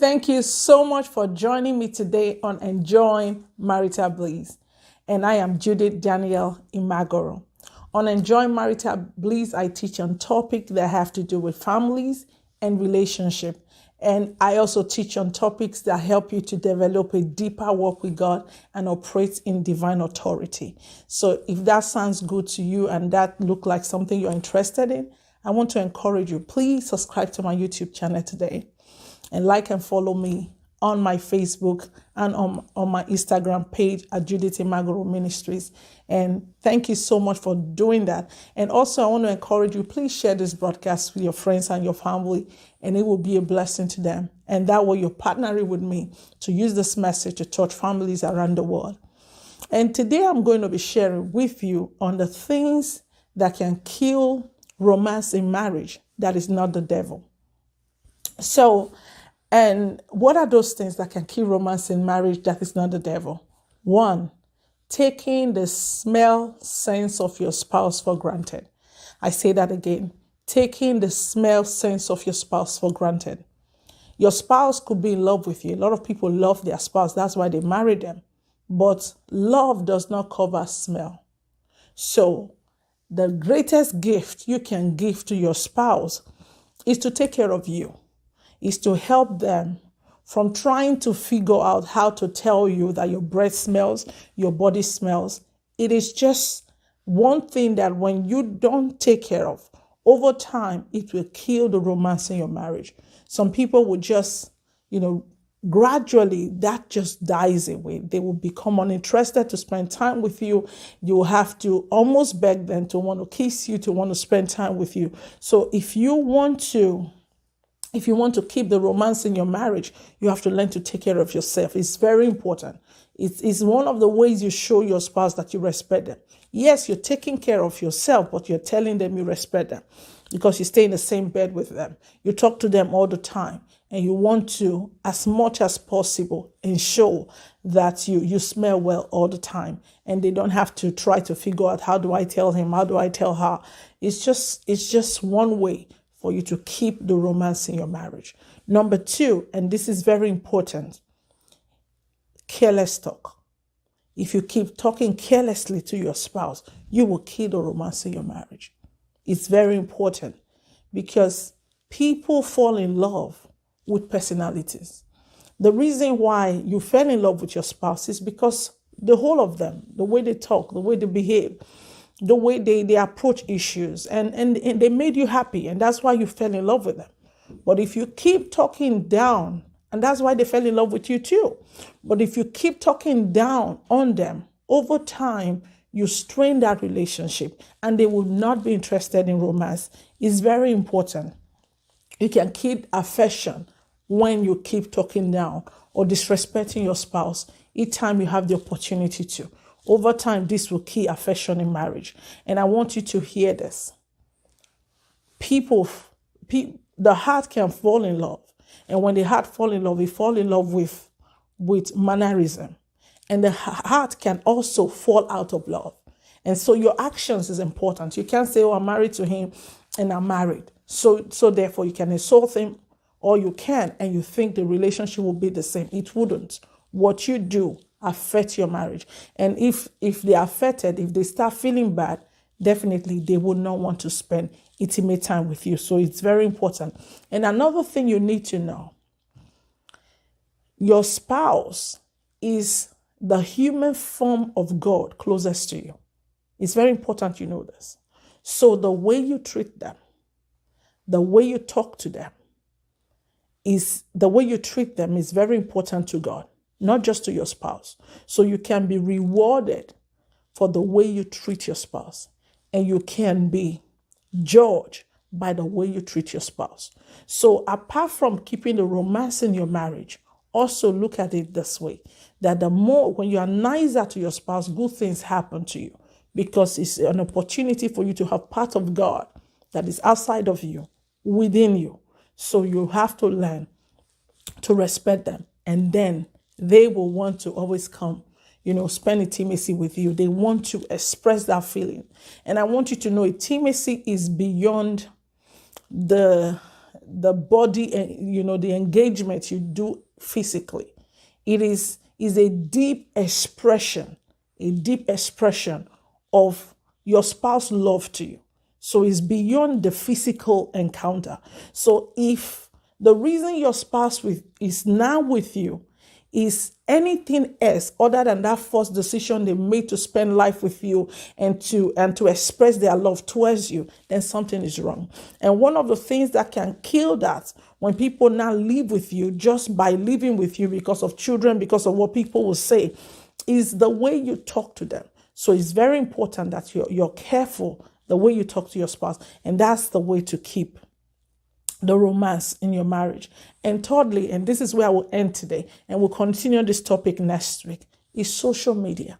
Thank you so much for joining me today on Enjoying Marital Bliss. And I am Judith Daniel Imagoro. On Enjoying Marital Bliss, I teach on topics that have to do with families and relationship. And I also teach on topics that help you to develop a deeper walk with God and operate in divine authority. So if that sounds good to you and that looks like something you're interested in, I want to encourage you, please subscribe to my YouTube channel today. And like and follow me on my Facebook and on my Instagram page at Judith Imagoro Ministries. And thank you so much for doing that. And also, I want to encourage you, please share this broadcast with your friends and your family, and it will be a blessing to them. And that way you're partnering with me to use this message to touch families around the world. And today I'm going to be sharing with you on the things that can kill romance in marriage that is not the devil. And what are those things that can kill romance in marriage that is not the devil? One, taking the smell sense of your spouse for granted. I say that again. Taking the smell sense of your spouse for granted. Your spouse could be in love with you. A lot of people love their spouse. That's why they marry them. But love does not cover smell. So the greatest gift you can give to your spouse is to take care of you. Is to help them from trying to figure out how to tell you that your breath smells, your body smells. It is just one thing that when you don't take care of, over time, it will kill the romance in your marriage. Some people will just, gradually that just dies away. They will become uninterested to spend time with you. You will have to almost beg them to want to kiss you, to want to spend time with you. So if you want to keep the romance in your marriage, you have to learn to take care of yourself. It's very important. It's one of the ways you show your spouse that you respect them. Yes, you're taking care of yourself, but you're telling them you respect them because you stay in the same bed with them. You talk to them all the time, and you want to, as much as possible, ensure that you smell well all the time, and they don't have to try to figure out, how do I tell him? How do I tell her? It's just one way for you to keep the romance in your marriage. Number two, and this is very important, careless talk. If you keep talking carelessly to your spouse, you will kill the romance in your marriage. It's very important because people fall in love with personalities. The reason why you fell in love with your spouse is because the whole of them, the way they talk, the way they behave, the way they approach issues, and they made you happy, and that's why you fell in love with them. But if you keep talking down, and that's why they fell in love with you too. But if you keep talking down on them, over time, you strain that relationship, and they will not be interested in romance. It's very important. You can keep affection when you keep talking down or disrespecting your spouse each time you have the opportunity to. Over time, this will kill affection in marriage. And I want you to hear this. The heart can fall in love. And when the heart falls in love, it falls in love with mannerism. And the heart can also fall out of love. And so your actions is important. You can't say, I'm married to him and I'm married. So therefore you can insult him, or you can, and you think the relationship will be the same. It wouldn't. What you do affect your marriage. And if they are affected, if they start feeling bad, definitely they will not want to spend intimate time with you. So it's very important. And another thing you need to know, your spouse is the human form of God closest to you. It's very important you know this. So the way you treat them, the way you talk to them, the way you treat them is very important to God. Not just to your spouse. So you can be rewarded for the way you treat your spouse. And you can be judged by the way you treat your spouse. So apart from keeping the romance in your marriage, also look at it this way, that the more, when you are nicer to your spouse, good things happen to you, because it's an opportunity for you to have part of God that is outside of you, within you. So you have to learn to respect them, and then they will want to always come, spend intimacy with you. They want to express that feeling. And I want you to know intimacy is beyond the the body and, the engagement you do physically. It is a deep expression of your spouse's love to you. So it's beyond the physical encounter. So if the reason your spouse is now with you is anything else other than that first decision they made to spend life with you and to express their love towards you, then something is wrong. And one of the things that can kill that, when people now live with you just by living with you because of children, because of what people will say, is the way you talk to them. So it's very important that you're careful the way you talk to your spouse, and that's the way to keep the romance in your marriage. And thirdly, and this is where I will end today, and we'll continue this topic next week, is social media.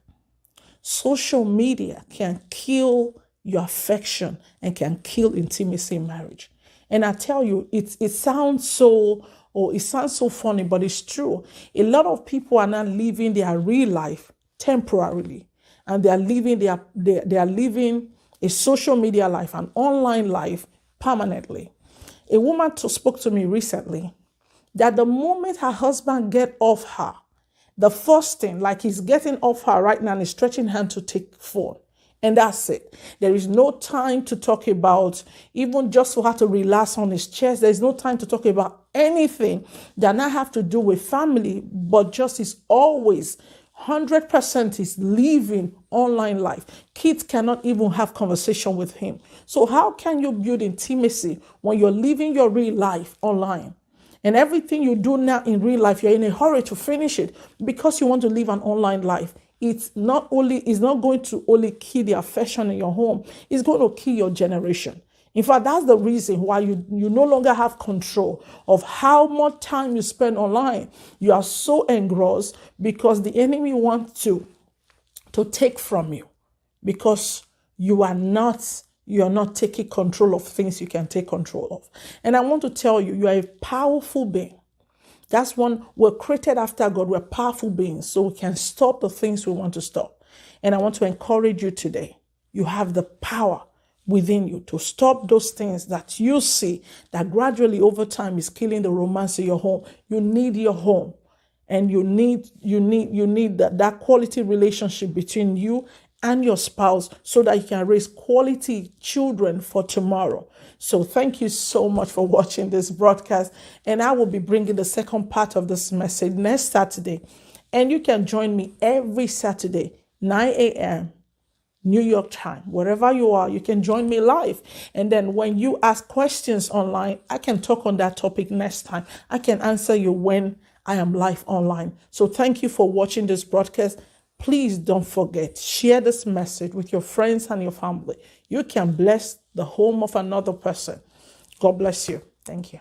Social media can kill your affection and can kill intimacy in marriage. And I tell you, it sounds so funny, but it's true. A lot of people are not living their real life temporarily, and they are living a social media life, an online life permanently. A woman spoke to me recently that the moment her husband get off her, the first thing, like he's getting off her right now and he's stretching hand to take phone. And that's it. There is no time to talk about, even just for her to relax on his chest. There's no time to talk about anything that not have to do with family, but just is always 100% is living online life. Kids cannot even have conversation with him. So how can you build intimacy when you're living your real life online? And everything you do now in real life, you're in a hurry to finish it because you want to live an online life. It's not going to only kill the affection in your home, it's going to kill your generation. In fact, that's the reason why you no longer have control of how much time you spend online. You are so engrossed because the enemy wants to take from you, because you are not taking control of things you can take control of. And I want to tell you, you are a powerful being. That's one, we're created after God. We're powerful beings, so we can stop the things we want to stop. And I want to encourage you today. You have the power within you to stop those things that you see that gradually over time is killing the romance in your home. You need your home, and you need that quality relationship between you and your spouse so that you can raise quality children for tomorrow. So thank you so much for watching this broadcast, and I will be bringing the second part of this message next Saturday, and you can join me every Saturday 9 a.m. New York time. Wherever you are, you can join me live. And then when you ask questions online, I can talk on that topic next time. I can answer you when I am live online. So thank you for watching this broadcast. Please don't forget, share this message with your friends and your family. You can bless the home of another person. God bless you. Thank you.